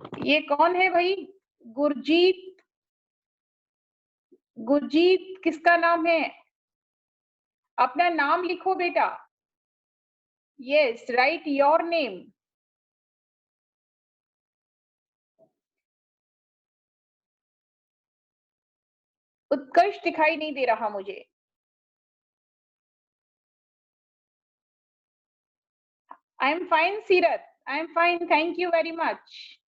ये कौन है भाई? गुरजीत, गुरजीत किसका नाम है? अपना नाम लिखो बेटा। Yes, write your name. Utkarsh दिखाई नहीं दे रहा मुझे। I am fine Seerat, I am fine, thank you very much.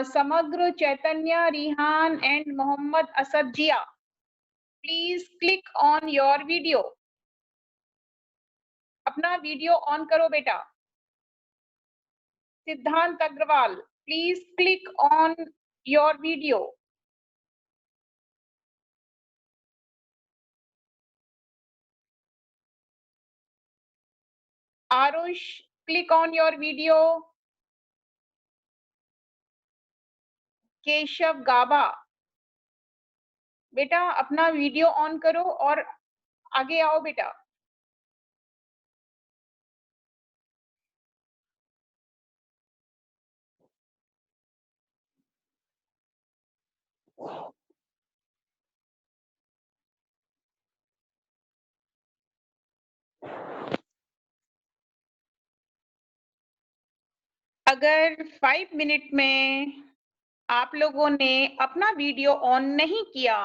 Samagra, Chaitanya, Rihan and Mohammad Asad Zia, please click on your video. अपना वीडियो ऑन करो बेटा। Siddhant Agarwal, please click on your video. Aarush, click on your video. Keshav Gaba, बेटा अपना वीडियो ऑन करो और आगे आओ बेटा। अगर 5 मिनट में आप लोगों ने अपना वीडियो ऑन नहीं किया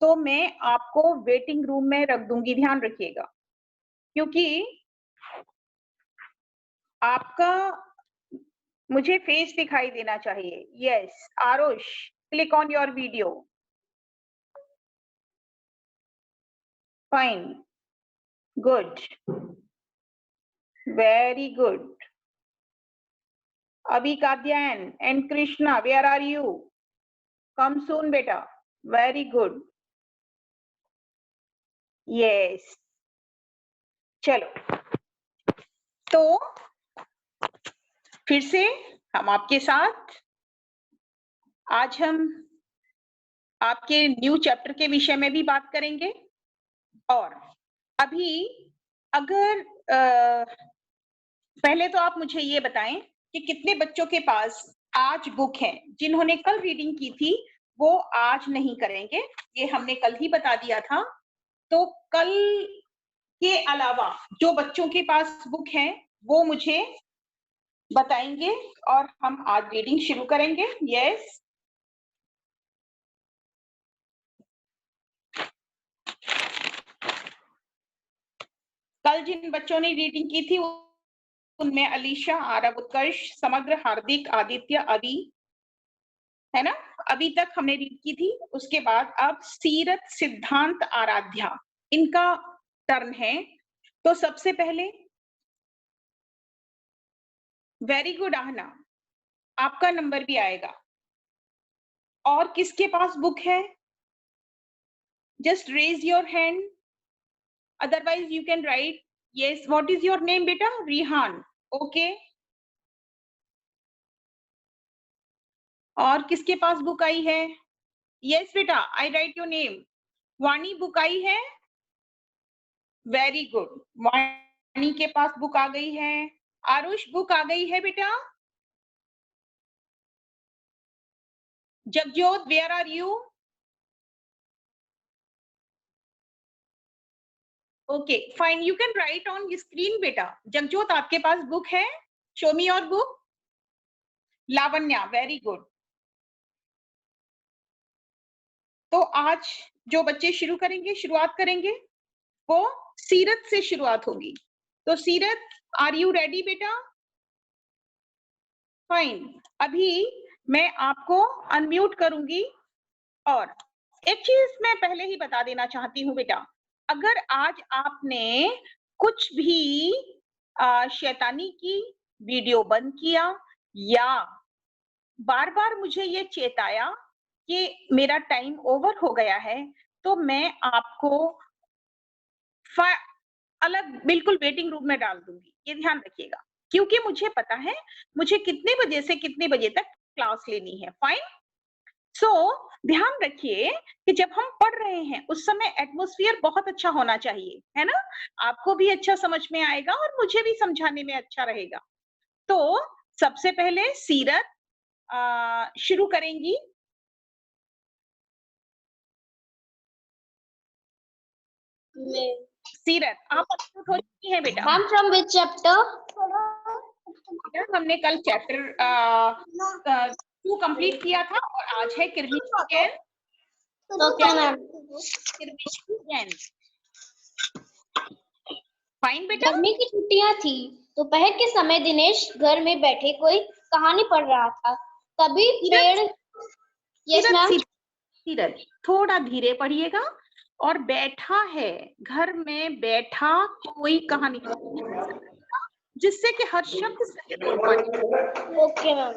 तो मैं आपको वेटिंग रूम में रख दूंगी, ध्यान रखिएगा, क्योंकि आपका मुझे फेस दिखाई देना चाहिए। Yes, Aarush, click on your video. Fine, good, very good. अभी Katyayan and Krishna, where are you? Come soon बेटा, वेरी गुड। यस, चलो तो फिर से हम आपके साथ आज हम आपके न्यू चैप्टर के विषय में भी बात करेंगे। और अभी अगर पहले तो आप मुझे ये बताएं कि कितने बच्चों के पास आज बुक है। जिन्होंने कल रीडिंग की थी वो आज नहीं करेंगे, ये हमने कल ही बता दिया था। तो कल के अलावा जो बच्चों के पास बुक है वो मुझे बताएंगे और हम आज रीडिंग शुरू करेंगे। यस, कल जिन बच्चों ने रीडिंग की थी उनमें अलीशा, आरव, उत्कर्ष, समग्र, हार्दिक, आदित्य, अभी, है ना? अभी तक हमने रीड की थी। उसके बाद अब सीरत, सिद्धांत, आराध्या, इनका टर्न है। तो सबसे पहले वेरी गुड आहना, आपका नंबर भी आएगा। और किसके पास बुक है? Just raise your hand, otherwise you can write. Yes, what is your name बेटा? रिहान, ओके। और किसके पास बुक आई है? यस बेटा, I write your name. Vani, book आई है? वेरी गुड, वाणी के पास बुक आ गई है। आरुष, बुक आ गई है बेटा? Jagjot, where are you? Okay fine, you can write on screen बेटा। जगजोत, आपके पास बुक है? Show me your book. Lavanya, very good. तो आज जो बच्चे शुरू करेंगे, शुरुआत करेंगे, वो सीरत से शुरुआत होगी। तो सीरत, आर यू रेडी बेटा? फाइन, अभी मैं आपको अनम्यूट करूंगी। और एक चीज मैं पहले ही बता देना चाहती हूँ बेटा, अगर आज आपने कुछ भी शैतानी की, वीडियो बंद किया या बार बार मुझे ये चेताया कि मेरा टाइम ओवर हो गया है, तो मैं आपको अलग बिल्कुल वेटिंग रूम में डाल दूंगी, ये ध्यान रखिएगा, क्योंकि मुझे पता है मुझे कितने बजे से कितने बजे तक क्लास लेनी है। फाइन, सो ध्यान रखिए कि जब हम पढ़ रहे हैं उस समय एटमॉस्फेयर बहुत अच्छा होना चाहिए, है ना? आपको भी अच्छा समझ में आएगा और मुझे भी समझाने में अच्छा रहेगा। तो सबसे पहले सीरत शुरू करेंगी। सीरत आप अनम्यूट हो चुकी हैं बेटा। I'm from which chapter? हमने कल चैप्टर 2 कंप्लीट किया था और आज है Kirmishi Jain. Okay, ma'am. Kirmishi Jain. Fine बेटा। गर्मी की छुट्टियां थी। दोपहर के समय दिनेश घर में बैठे कोई कहानी पढ़ रहा था। तभी पेड़। Yes ma'am. सीरत थोड़ा धीरे पढ़िएगा। और बैठा है, घर में बैठा कोई कहानी, जिससे कि हर शब्द सही बोल पाए। Okay ma'am.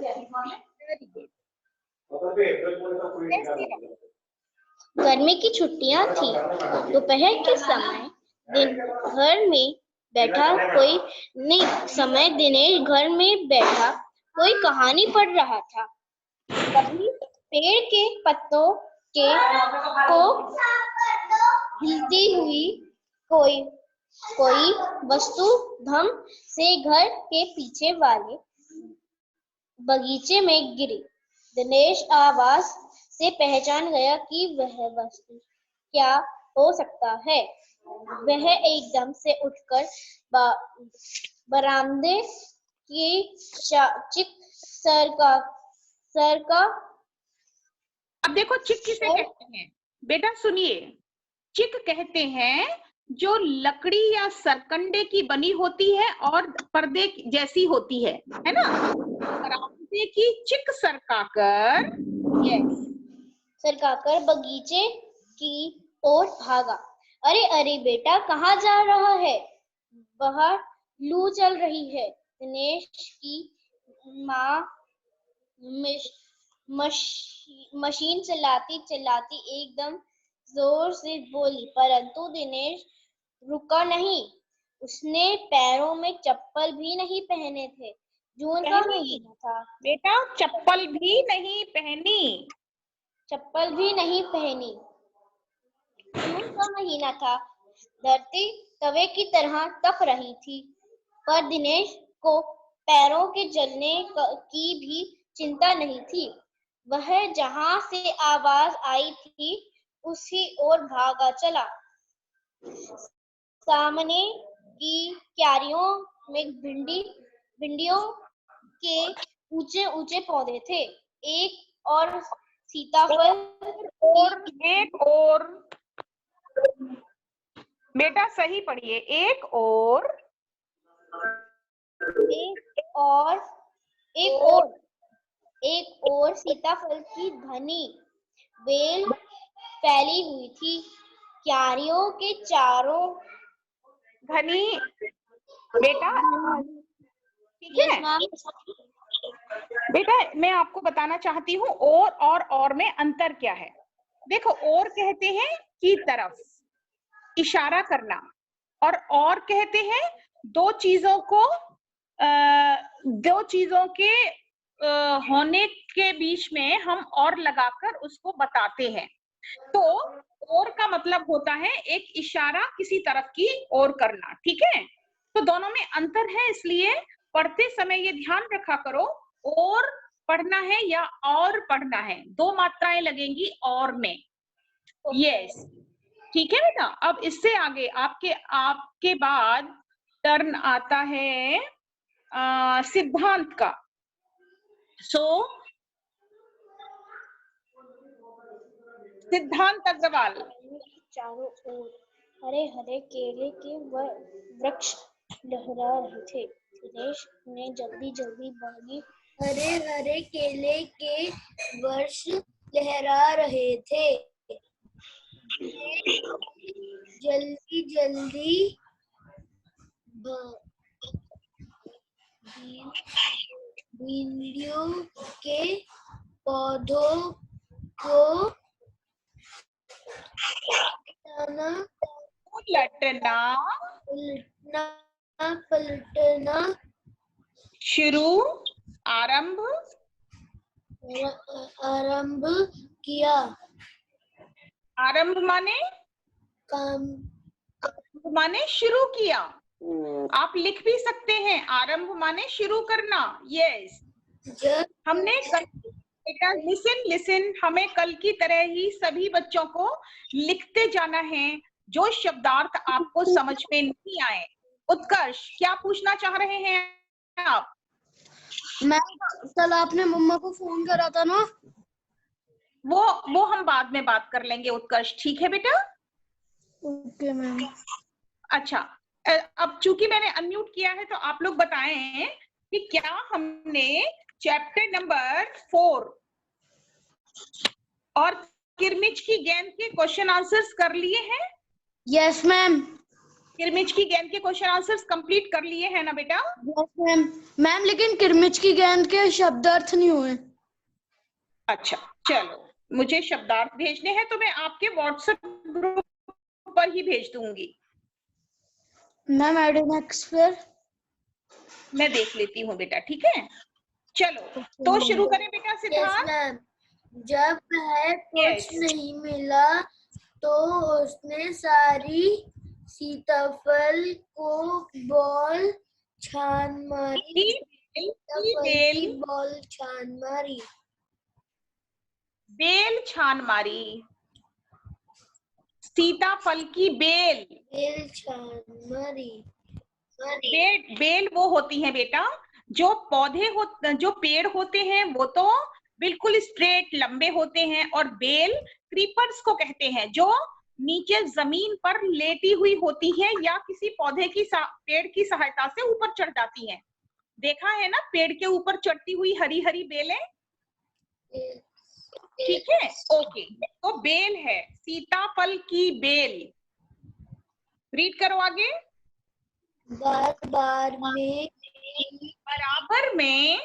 गर्मी की छुट्टियां थी। दोपहर के समय घर में बैठा कोई दिनेश घर में बैठा कोई कहानी पढ़ रहा था। तभी पेड़ के पत्तों को हिलती हुई कोई वस्तु धम से घर के पीछे वाले बगीचे में गिरी। दिनेश आवाज से पहचान गया कि वह वस्तु क्या हो सकता है। वह एकदम से उठकर बरामदे की चिक सर का। अब देखो चिक किसे कहते हैं बेटा, सुनिए। चिक कहते हैं जो लकड़ी या सरकंडे की बनी होती है और पर्दे जैसी होती है ना। बरामदे की चिक सरकाकर बगीचे की ओर भागा। अरे अरे बेटा, कहाँ जा रहा है? बाहर लू चल रही है। दिनेश की माँ मशीन चलाती चलाती एकदम जोर से बोली, परंतु दिनेश रुका नहीं। उसने पैरों में चप्पल भी नहीं पहने थे। जून का महीना था बेटा, चप्पल भी नहीं पहनी। जून का महीना था। धरती तवे की तरह तप रही थी, पर दिनेश को पैरों के जलने की भी चिंता नहीं थी। वह जहां से आवाज आई थी उसी ओर भागा चला। सामने की क्यारियों में भिंडियों के ऊंचे ऊंचे पौधे थे। एक और सीताफल और बेटा सही पढ़िए। एक और सीताफल की घनी बेल फैली हुई थी। क्यारियों के चारों घनी बेटा, ठीक है बेटा। मैं आपको बताना चाहती हूँ और में अंतर क्या है। देखो, और कहते हैं की तरफ इशारा करना, और कहते हैं दो चीजों के होने के बीच में हम और लगाकर उसको बताते हैं। तो और का मतलब होता है एक इशारा किसी तरफ की ओर करना, ठीक है। तो दोनों में अंतर है, इसलिए पढ़ते समय ये ध्यान रखा करो, और पढ़ना है या और पढ़ना है, दो मात्राएं लगेंगी और में। यस, ठीक है बेटा। अब इससे आगे आपके बाद टर्न आता है सिद्धांत का। सिद्धांत अग्रवाल। चारों ओर हरे हरे केले के वृक्ष लहरा रहे थे। दिनेश ने जल्दी जल्दी भागी। हरे हरे केले के वृक्ष लहरा रहे थे। जल्दी जल्दी भिंडियों के पौधों को पलटना आरंभ किया। आरंभ माने शुरू किया। आप लिख भी सकते हैं, आरंभ माने शुरू करना। यस, हमने कल, बेटा लिसन, हमें कल की तरह ही सभी बच्चों को लिखते जाना है जो शब्दार्थ आपको समझ में नहीं आए। उत्कर्ष, क्या पूछना चाह रहे हैं आप? मैम कल आपने मम्मा को फोन करा था ना, वो हम बाद में बात कर लेंगे उत्कर्ष, ठीक है बेटा? Okay ma'am. अच्छा, अब चूंकि मैंने अनम्यूट किया है तो आप लोग बताएं कि क्या हमने चैप्टर नंबर 4 और किरमिच की गेंद के क्वेश्चन आंसर्स कर लिए हैं? Yes ma'am. किरमिच की गेंद के क्वेश्चन आंसर्स कंप्लीट कर लिए हैं ना बेटा? Yes ma'am. मैम लेकिन किरमिच की गेंद के शब्दार्थ नहीं हुए। अच्छा चलो, मुझे शब्दार्थ भेजने हैं तो मैं आपके व्हाट्सएप ग्रुप पर ही भेज दूंगी। मैम एडोनेक्स पर मैं देख लेती हूँ बेटा, ठीक है? चलो तो शुरू करें बेटा सिद्धार्थ। मैम। जब वह कुछ नहीं मिला तो उसने सारी सीताफल को बॉल छान मारी। बॉल छान मारी। बेल छान मारी। सीताफल की बेल। बेल छान मारी। बेल वो होती है बेटा जो पौधे जो पेड़ होते हैं वो तो बिल्कुल स्ट्रेट लंबे होते हैं, और बेल क्रीपर्स को कहते हैं जो नीचे जमीन पर लेटी हुई होती है या किसी पौधे की पेड़ की सहायता से ऊपर चढ़ जाती हैं। देखा है ना पेड़ के ऊपर चढ़ती हुई हरी हरी बेलें, ठीक है? ओके, तो बेल है, सीताफल की बेल। रीड करो आगे। बराबर में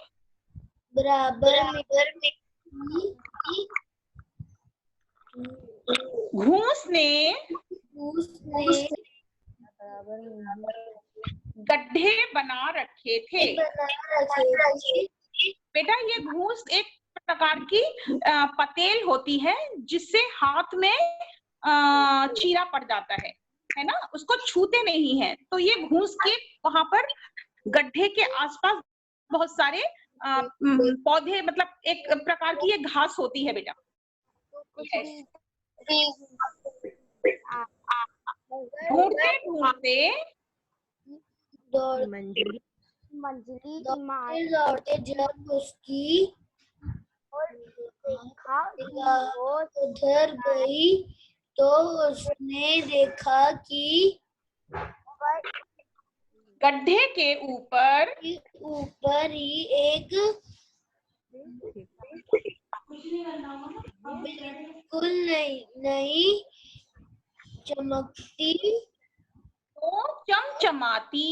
घूस ने गड्ढे बना रखे थे। बेटा ये घूस एक प्रकार की पतेल होती है जिससे हाथ में चीरा पड़ जाता है ना? उसको छूते नहीं है, तो ये घूस के वहां पर गड्ढे के आसपास बहुत सारे पौधे, मतलब एक प्रकार की ये घास होती है बेटा। ढूंढते ढूंढते दौड़ते जब उसकी उधर गई तो उसने देखा कि गड्ढे के ऊपर ही एक बिल्कुल नई चमकती तो चमचमाती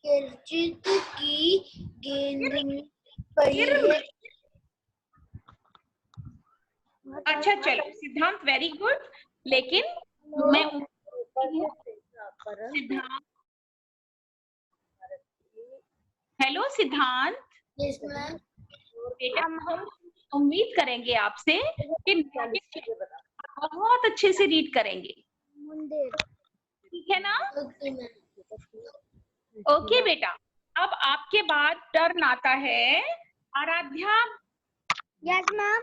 किरचित की गेंद पड़ी है। अच्छा चलो सिद्धांत, वेरी गुड। लेकिन मैं सिद्धांत, हेलो सिद्धांत, बेटा हम उम्मीद करेंगे आपसे कि बहुत अच्छे से रीड करेंगे, ठीक है ना? ओके बेटा, अब आपके बाद टर्न आता है आराध्या। Yes ma'am.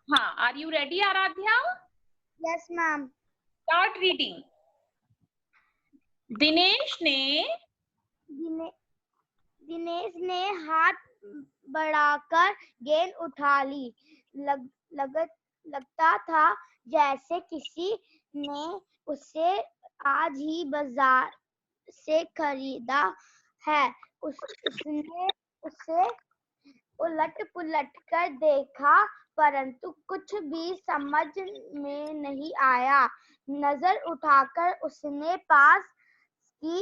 हाँ, are you ready Aaradhya? Yes ma'am. Start reading. Dinesh ने हाथ बढ़ाकर गेंद उठा ली। लगता था जैसे किसी ने उसे आज ही बाजार से खरीदा है। उसने उसे उलट पुलट कर देखा परंतु कुछ भी समझ में नहीं आया। नजर उठाकर उसने पास की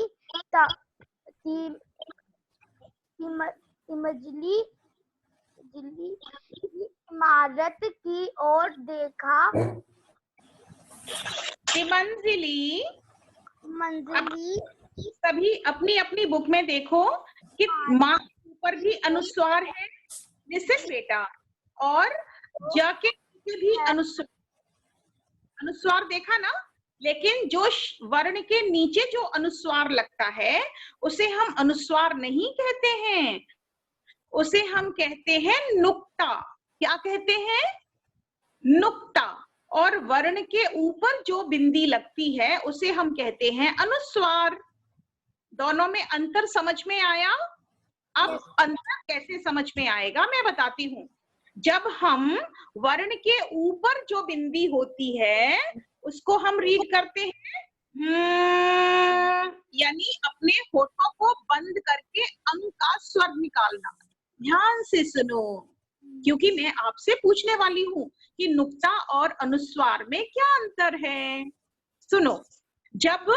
इमारत की ओर देखा। मंजिली सभी अपनी अपनी बुक में देखो कि माँ के ऊपर भी अनुस्वार है, लिसन बेटा, और ज के भी अनुस्वार देखा ना? लेकिन जो वर्ण के नीचे जो अनुस्वार लगता है उसे हम अनुस्वार नहीं कहते हैं, उसे हम कहते हैं नुक्ता। क्या कहते हैं? नुक्ता। और वर्ण के ऊपर जो बिंदी लगती है उसे हम कहते हैं अनुस्वार। दोनों में अंतर समझ में आया? अब अंतर कैसे समझ में आएगा मैं बताती हूँ। जब हम वर्ण के ऊपर जो बिंदी होती है उसको हम रीड करते हैं यानी अपने होठों को बंद करके अंग का स्वर निकालना। ध्यान से सुनो, क्योंकि मैं आपसे पूछने वाली हूँ कि नुक्ता और अनुस्वार में क्या अंतर है। सुनो, जब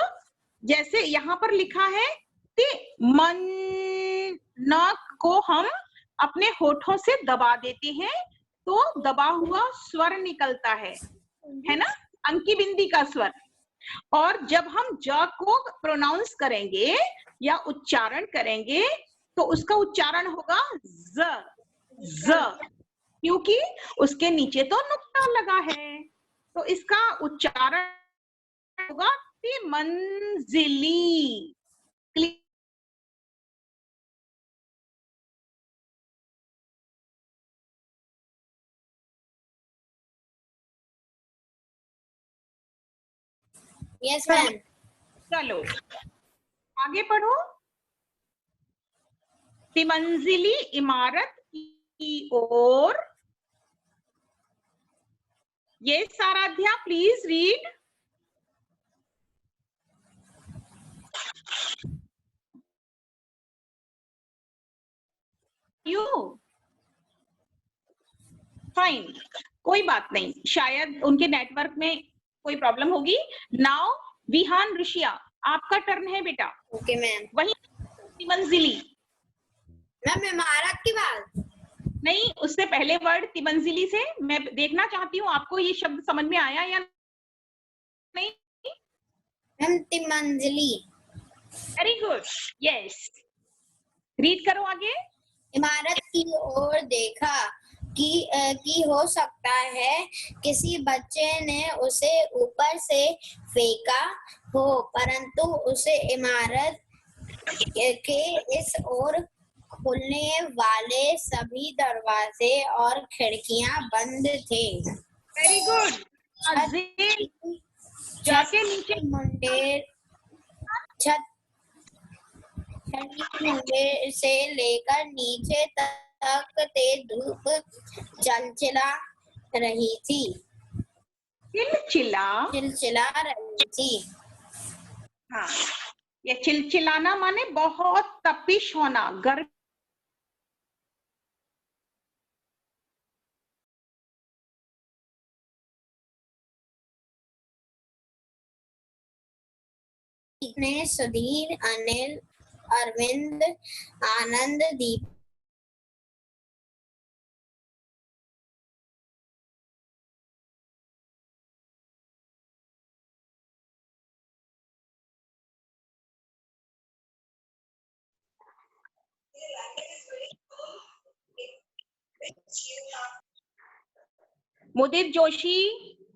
जैसे यहाँ पर लिखा है मन, नाक को हम अपने होठों से दबा देते हैं तो दबा हुआ स्वर निकलता है ना, अंकी बिंदी का स्वर। और जब हम ज को प्रोनाउंस करेंगे या उच्चारण करेंगे तो उसका उच्चारण होगा ज, ज, क्योंकि उसके नीचे तो नुक्ता लगा है, तो इसका उच्चारण होगा तिमंजिली। Yes ma'am. चलो आगे पढ़ो। तिमंजिली इमारत की ओर, ये साराध्या प्लीज रीड। यू फाइन, कोई बात नहीं, शायद उनके नेटवर्क में कोई प्रॉब्लम होगी। नाउ विहान ऋषिया, आपका टर्न है बेटा। Okay ma'am. वही तिमंजिली मैम इमारत की बात नहीं, उससे पहले वर्ड तिमंजिली से मैं देखना चाहती हूँ आपको ये शब्द समझ में आया या नहीं। मैम तिमंजिली। वेरी गुड, यस, रीड करो आगे। इमारत की ओर देखा कि हो सकता है किसी बच्चे ने उसे ऊपर से फेंका हो, परंतु उसे इमारत के इस ओर खुलने वाले सभी दरवाजे और खिड़कियां बंद थे। वेरी गुड, जाके नीचे मुंडेर छत मुंडेर से लेकर नीचे तक तेज धूप चिलचिला रही थी। चिलचिला रही थी। हाँ, ये चिलचिलाना माने बहुत तपिश होना, गर्म। ने सुधीर, अनिल, अरविंद, आनंद, दीप मुदित जोशी,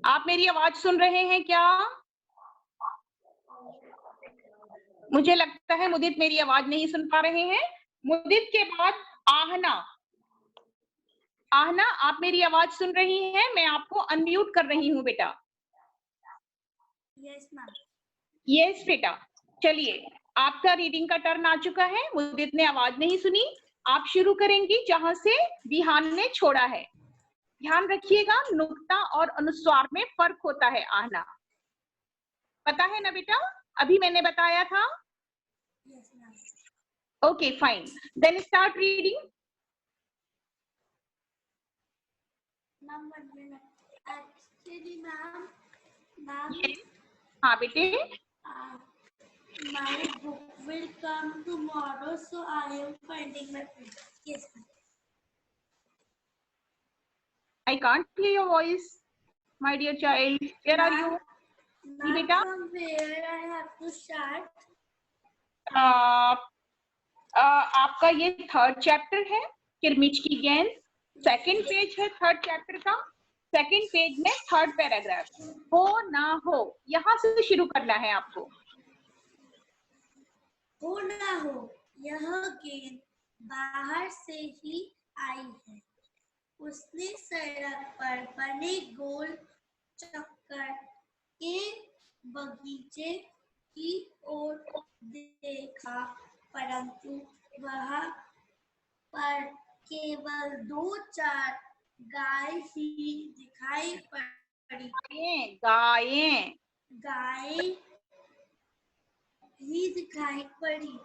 आप मेरी आवाज सुन रहे हैं क्या? मुझे लगता है मुदित मेरी आवाज नहीं सुन पा रहे हैं। मुदित के बाद आहना। आहना, आप मेरी आवाज सुन रही हैं? मैं आपको अनम्यूट कर रही हूँ बेटा। Yes ma'am. यस बेटा, चलिए आपका रीडिंग का टर्न आ चुका है। मुदित ने आवाज नहीं सुनी, आप शुरू करेंगी जहां से विहान ने छोड़ा है। ध्यान रखिएगा, नुक्ता और अनुस्वार में फर्क होता है। आहना, पता है ना बेटा? अभी मैंने बताया था। Yes ma'am. Okay fine, then start reading. Ma'am actually ma'am हाँ बेटे, my book will come tomorrow, so I am finding my book. Yes ma'am. I can't hear your voice, my dear child. Where are you? बेटा, From where I have to start? आपका ये third chapter है, किरमिच की गेंद। Second page है third chapter का। Second page में third paragraph, हो ना हो, यहाँ से शुरू करना है आपको। हो ना हो, यह गेंद बाहर से ही आई है। उसने सड़क पर बने गोल चक्कर के बगीचे की ओर देखा, परंतु वहां पर केवल 2-4 गाय ही दिखाई पड़ी। गायें ही दिखाई पड़ी।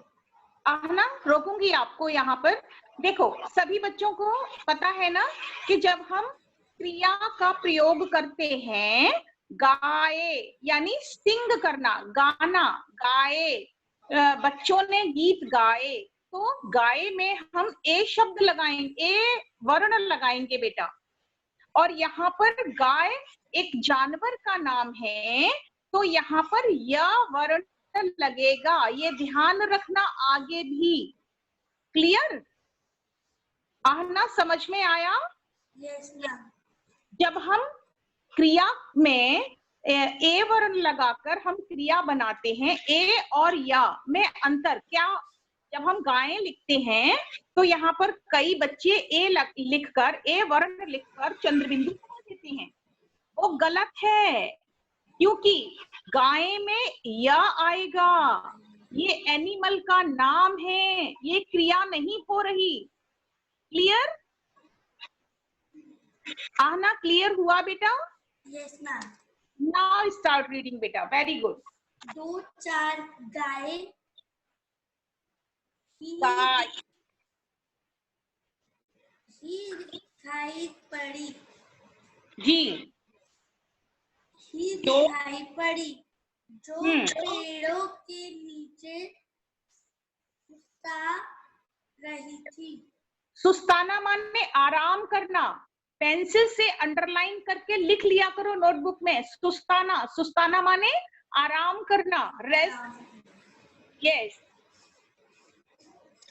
आहना, रोकूंगी आपको यहाँ पर। देखो, सभी बच्चों को पता है ना कि जब हम क्रिया का प्रयोग करते हैं, गाए यानी सिंग करना, गाना, गाए, बच्चों ने गीत गाए, तो गाए में हम ए शब्द लगाएंगे, ए वर्ण लगाएंगे बेटा। और यहाँ पर गाय एक जानवर का नाम है, तो यहाँ पर य वर्ण लगेगा, ये ध्यान रखना आगे भी। क्लियर? आहना, समझ में आया? Yes ma'am. जब हम क्रिया में ए वर्ण लगाकर हम क्रिया बनाते हैं, ए और या में अंतर क्या? जब हम गायें लिखते हैं तो यहाँ पर कई बच्चे ए लिखकर, ए वर्ण लिखकर चंद्रबिंदु बना देते हैं, वो गलत है, क्योंकि गाय में या आएगा, ये एनिमल का नाम है, ये क्रिया नहीं हो रही। क्लियर? आहना, क्लियर हुआ बेटा? Yes ma'am. Now start reading बेटा, वेरी गुड। 2-4 गाय ही दिखाई पड़ी। जी, ही दिखाई पड़ी, जो पेड़ों के नीचे सुस्ता रही थी। सुस्ताना माने आराम करना, पेंसिल से अंडरलाइन करके लिख लिया करो नोटबुक में। सुस्ताना, सुस्ताना माने आराम करना, रेस्ट। यस।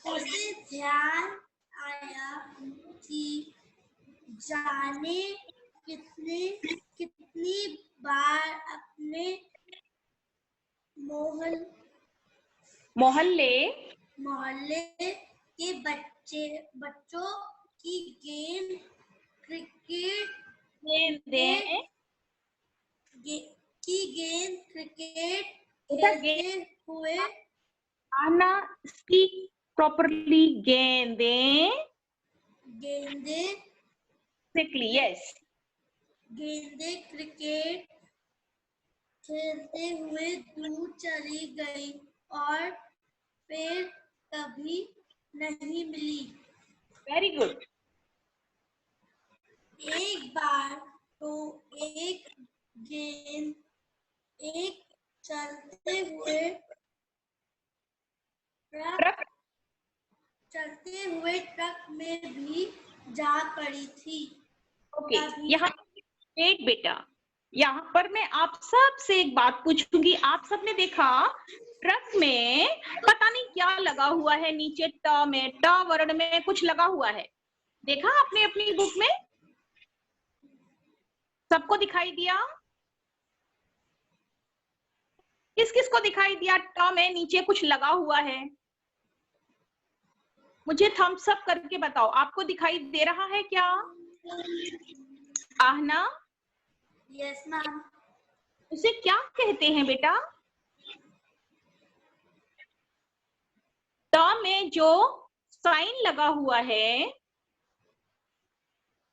उसे ध्यान आया कि जाने कितनी बार अपने मोहल्ले के बच्चों की गेंद क्रिकेट खेलते हुए। आना, स्पीक प्रॉपरली। गेंदें यस, गेंदें क्रिकेट खेलते हुए दूर चली गई और फिर कभी नहीं मिली। Very good. एक बार तो एक गेंद एक चलते हुए ट्रक में भी जा पड़ी थी। ओके, यहाँ वेट बेटा, यहाँ पर मैं आप सब से एक बात पूछूंगी। आप सबने देखा ट्रक में पता नहीं क्या लगा हुआ है, नीचे ट में, ट वर्ण में कुछ लगा हुआ है, देखा आपने अपनी बुक में? सबको दिखाई दिया? किस किस को दिखाई दिया ट में नीचे कुछ लगा हुआ है? मुझे थम्स अप करके बताओ, आपको दिखाई दे रहा है क्या? आहना? Yes ma'am. उसे क्या कहते हैं बेटा? ट में जो साइन लगा हुआ है,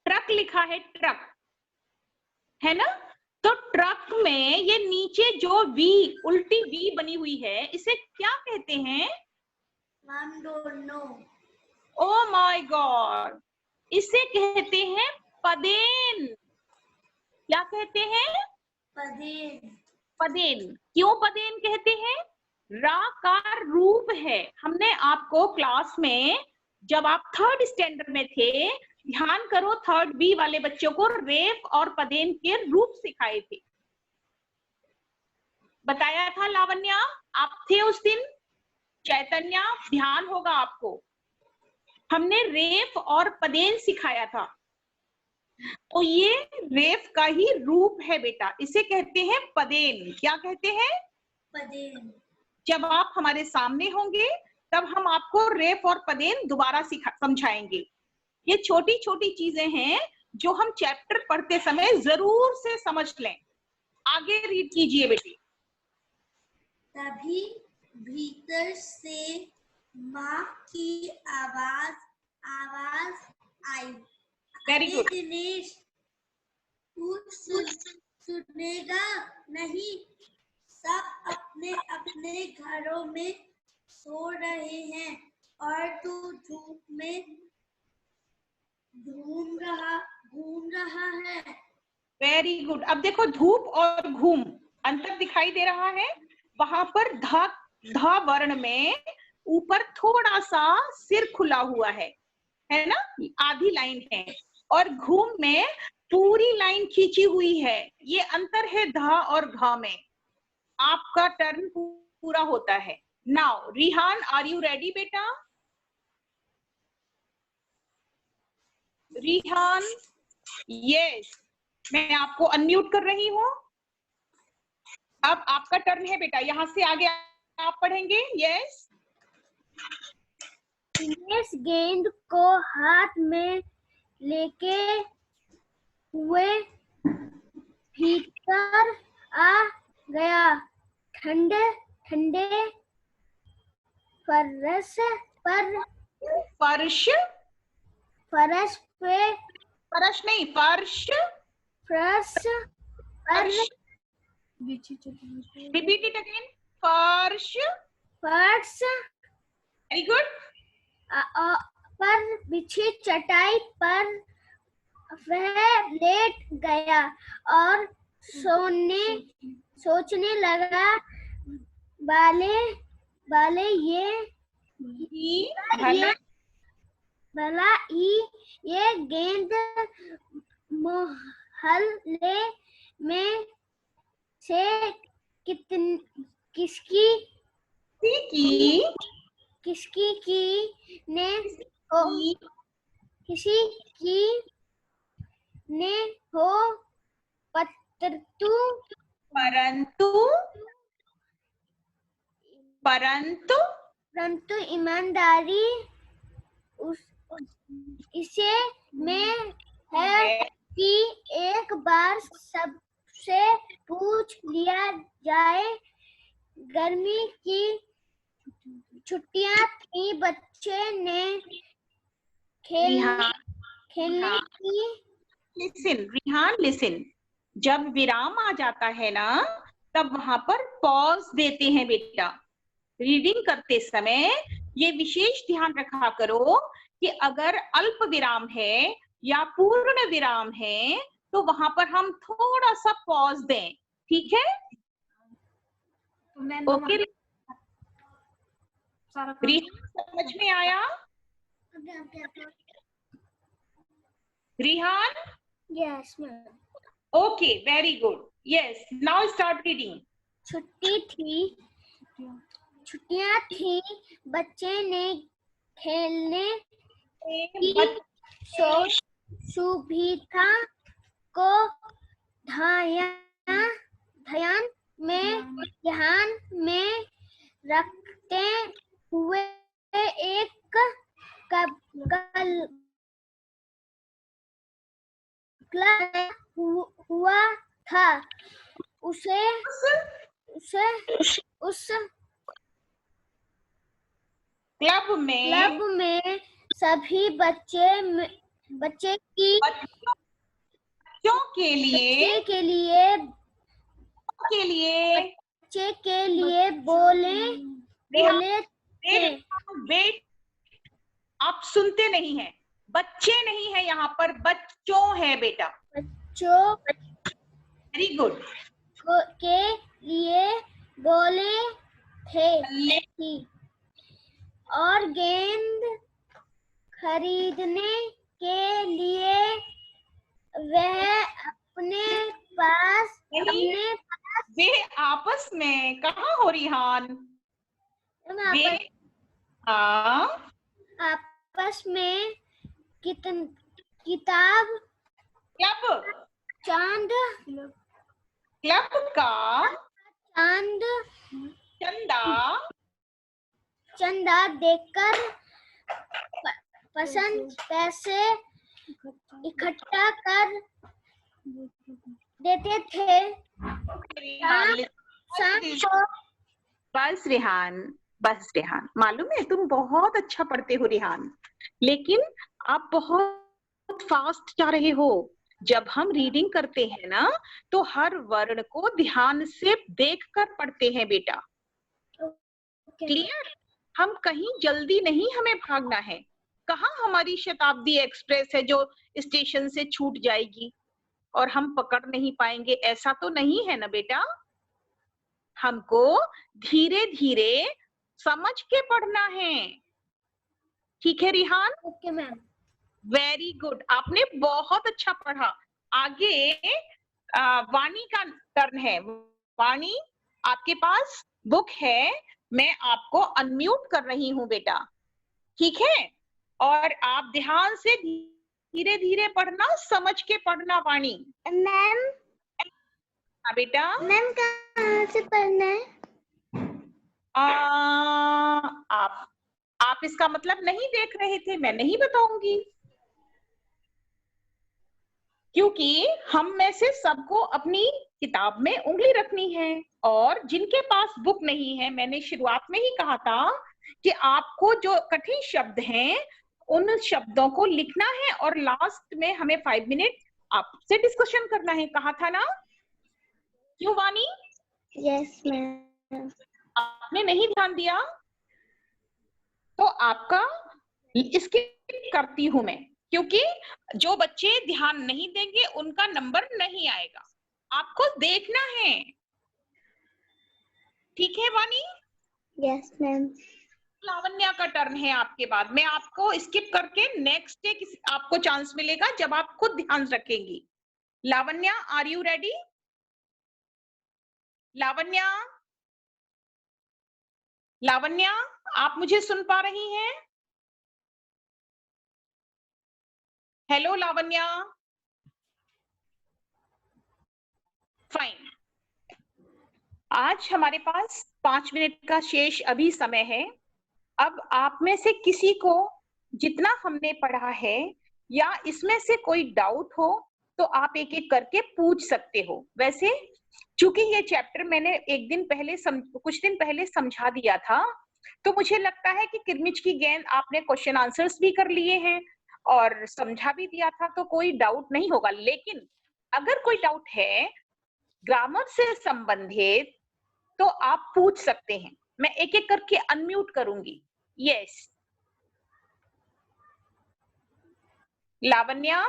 ट्रक लिखा है, ट्रक है ना, तो ट्रक में ये नीचे जो वी, उल्टी वी बनी हुई है, इसे क्या कहते हैं? Ma'am don't know. Oh my God, इसे कहते हैं पदेन। क्या कहते हैं? पदेन। पदेन। क्यों पदेन कहते हैं? रा का रूप है। हमने आपको क्लास में, जब आप थर्ड स्टैंडर्ड में थे, ध्यान करो, थर्ड बी वाले बच्चों को रेफ और पदेन के रूप सिखाए थे, बताया था। लावण्या, आप थे उस दिन? चैतन्या, ध्यान होगा आपको, हमने रेफ और पदेन सिखाया था। तो ये रेफ का ही रूप है बेटा, इसे कहते हैं पदेन। क्या कहते हैं? पदेन। जब आप हमारे सामने होंगे तब हम आपको रेफ और पदेन दोबारा समझाएंगे। ये छोटी छोटी चीजें हैं जो हम चैप्टर पढ़ते समय जरूर से समझ लें। आगे रीड कीजिए बेटी। तभी भीतर से माँ की आवाज आई। वेरी अरे गुड। दिनेश, तू सुनेगा नहीं? सब अपने अपने घरों में सो रहे हैं और तू धूप में घूम रहा है। Very good. अब देखो धूप और घूम अंतर दिखाई दे रहा है। वहां पर धा वर्ण में ऊपर थोड़ा सा सिर खुला हुआ है ना, आधी लाइन है, और घूम में पूरी लाइन खींची हुई है। ये अंतर है धा और घा में। आपका टर्न पूरा होता है। Now Rihan, are you ready बेटा? रिहान, यस, मैं आपको अनम्यूट कर रही हूँ। अब आपका टर्न है बेटा, यहाँ से आगे आप पढ़ेंगे। यस। दिनेश गेंद को हाथ में लेके हुए भीतर आ गया। ठंडे ठंडे फर्श पर फर्श, फर्श पे फर्श नहीं, फर्श, फर्श पर रिपीट इट अगेन। फर्श, फर्श वेरी गुड। पर बिछी चटाई पर वह लेट गया और सोचने लगा, बाले भला ये गेंद मोहल्ले में से किसकी की ने किसी की ने हो, परंतु ईमानदारी इसे में है कि एक बार सबसे पूछ लिया जाए। गर्मी की छुट्टियां थी, बच्चे ने खेलने की। रिहान लिसन, जब विराम आ जाता है ना तब वहां पर पॉज देते हैं बेटा। रीडिंग करते समय ये विशेष ध्यान रखा करो कि अगर अल्प विराम है या पूर्ण विराम है तो वहां पर हम थोड़ा सा पॉज दें। ठीक है? ओके समझ में आया? Rihan, yes ma'am. Okay, very good. Yes, now start reading. छुट्टियां थी, बच्चे ने खेलने की सुविधा को ध्यान में रखते हुए एक हुआ था। उस क्लब में सभी बच्चे की बच्चों के लिए बोले थे। वेट, आप सुनते नहीं हैं। बच्चे नहीं है, यहाँ पर बच्चों है बेटा। बच्चों वेरी गुड। के लिए बोले थे और गेंद खरीदने के लिए वह वे आपस में कहाँ हो रिहान? वे आपस में किताब क्लब, चांद, क्लब का चांद, चंदा चंदा देखकर पसंद पैसे इकट्ठा कर देते थे। शाम को बस रेहान, बस रेहान, मालूम है तुम बहुत अच्छा पढ़ते हो रेहान, लेकिन आप बहुत फास्ट जा रहे हो। जब हम रीडिंग करते हैं ना, तो हर वर्ण को ध्यान से देखकर पढ़ते हैं बेटा। क्लियर? हम कहीं जल्दी नहीं हमें भागना है। कहाँ हमारी शताब्दी एक्सप्रेस है जो स्टेशन से छूट जाएगी और हम पकड़ नहीं पाएंगे, ऐसा तो नहीं है ना बेटा। हमको धीरे धीरे समझ के पढ़ना है। ठीक है Rihan? Okay ma'am. Very good, आपने बहुत अच्छा पढ़ा। आगे वाणी का टर्न है। वाणी, आपके पास बुक है, मैं आपको अनम्यूट कर रही हूँ बेटा, ठीक है? और आप ध्यान से धीरे धीरे पढ़ना, समझ के पढ़ना वाणी। मैम, हाँ बेटा। मैम कहाँ से पढ़ना है? आप इसका मतलब नहीं देख रहे थे, मैं नहीं बताऊंगी, क्योंकि हम में से सबको अपनी किताब में उंगली रखनी है। और जिनके पास बुक नहीं है, मैंने शुरुआत में ही कहा था कि आपको जो कठिन शब्द हैं उन शब्दों को लिखना है और लास्ट में हमें 5 मिनट आपसे डिस्कशन करना है, कहा था ना? क्यों वानी? Yes ma'am. आपने नहीं ध्यान दिया तो आपका स्किप करती हूं मैं, क्योंकि जो बच्चे ध्यान नहीं देंगे उनका नंबर नहीं आएगा। आपको देखना है, ठीक है वानी? Yes ma'am. लावण्या का टर्न है आपके बाद। मैं आपको स्किप करके नेक्स्ट डे आपको चांस मिलेगा जब आप खुद ध्यान रखेंगी। Lavanya, are you ready? Lavanya, Lavanya, आप मुझे सुन पा रही हैं? हेलो लावण्या। फाइन, आज हमारे पास 5 मिनट का शेष अभी समय है। अब आप में से किसी को जितना हमने पढ़ा है या इसमें से कोई डाउट हो तो आप एक एक करके पूछ सकते हो। वैसे चूंकि ये चैप्टर मैंने कुछ दिन पहले समझा दिया था, तो मुझे लगता है कि किरमिच की गेंद आपने क्वेश्चन आंसर्स भी कर लिए हैं और समझा भी दिया था, तो कोई डाउट नहीं होगा। लेकिन अगर कोई डाउट है ग्रामर से संबंधित तो आप पूछ सकते हैं। मैं एक एक करके अनम्यूट करूंगी। यस, लावण्या,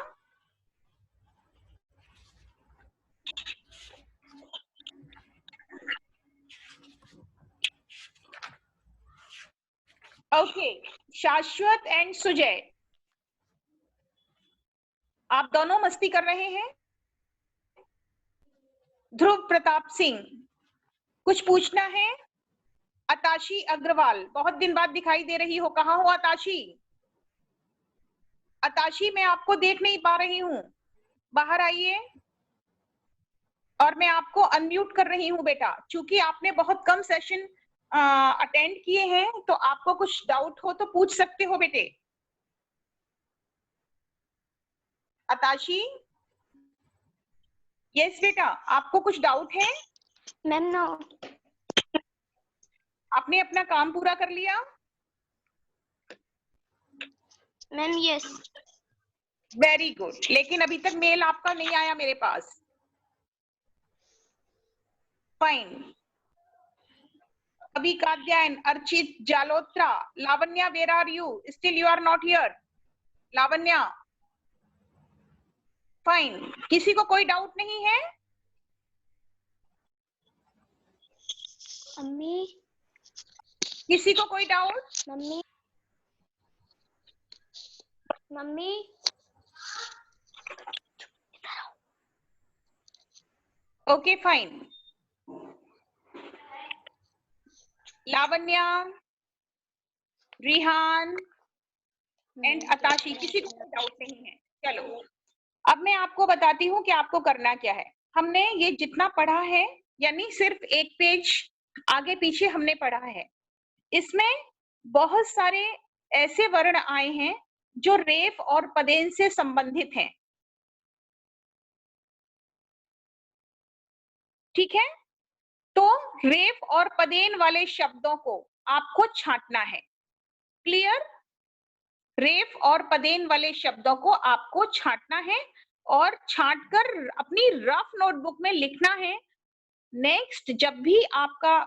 ओके, शाश्वत एंड सुजय, आप दोनों मस्ती कर रहे हैं? ध्रुव प्रताप सिंह, कुछ पूछना है? अताशी अग्रवाल, बहुत दिन बाद दिखाई दे रही हो, कहाँ हो अताशी? अताशी, मैं आपको देख नहीं पा रही हूँ, बाहर आइए। और मैं आपको अनम्यूट कर रही हूँ बेटा, क्योंकि आपने बहुत कम सेशन अटेंड किए हैं, तो आपको कुछ डाउट हो तो पूछ सकते हो बेटे। अताशी, यस बेटा, आपको कुछ डाउट है? Ma'am no. आपने अपना काम पूरा कर लिया? Ma'am yes. वेरी गुड, लेकिन अभी तक मेल आपका नहीं आया मेरे पास। फाइन, अभी Katyayan, Archit Jalotra, Lavanya, where are you? Still you are not here. Lavanya, fine, किसी को कोई डाउट नहीं है? मम्मी, किसी को कोई doubt? Mummy, mummy, okay fine. Lavanya, Rihan and Atashi, किसी को कोई डाउट नहीं है? चलो अब मैं आपको बताती हूँ कि आपको करना क्या है। हमने ये जितना पढ़ा है, यानी सिर्फ एक पेज आगे पीछे हमने पढ़ा है, इसमें बहुत सारे ऐसे वर्ण आए हैं जो रेफ और पदेन से संबंधित हैं। ठीक है, तो रेफ और पदेन वाले शब्दों को आपको छांटना है। क्लियर? रेफ और पदेन वाले शब्दों को आपको छांटना है और छांटकर अपनी रफ नोटबुक में लिखना है। नेक्स्ट जब भी आपका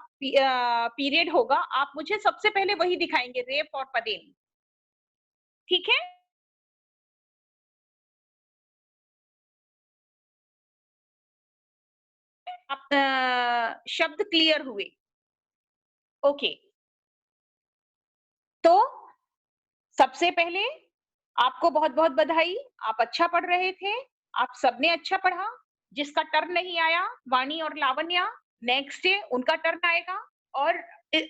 पीरियड होगा, आप मुझे सबसे पहले वही दिखाएंगे, रेफ और पदेन। ठीक है? आप शब्द क्लियर हुए? ओके, तो सबसे पहले आपको बहुत-बहुत बधाई, आप अच्छा पढ़ रहे थे, आप सबने अच्छा पढ़ा। जिसका टर्न नहीं आया, वाणी और लावण्या, नेक्स्ट डे उनका टर्न आएगा। और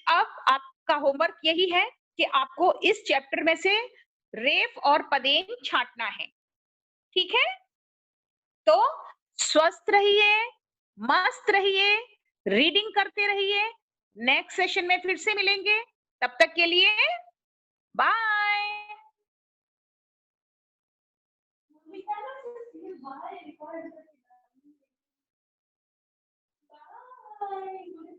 अब आपका होमवर्क यही है कि आपको इस चैप्टर में से रेफ और पदेन छांटना है। ठीक है? तो स्वस्थ रहिए, मस्त रहिए, रीडिंग करते रहिए। नेक्स्ट सेशन में फिर से मिलेंगे, तब तक के लिए बाय। Bye.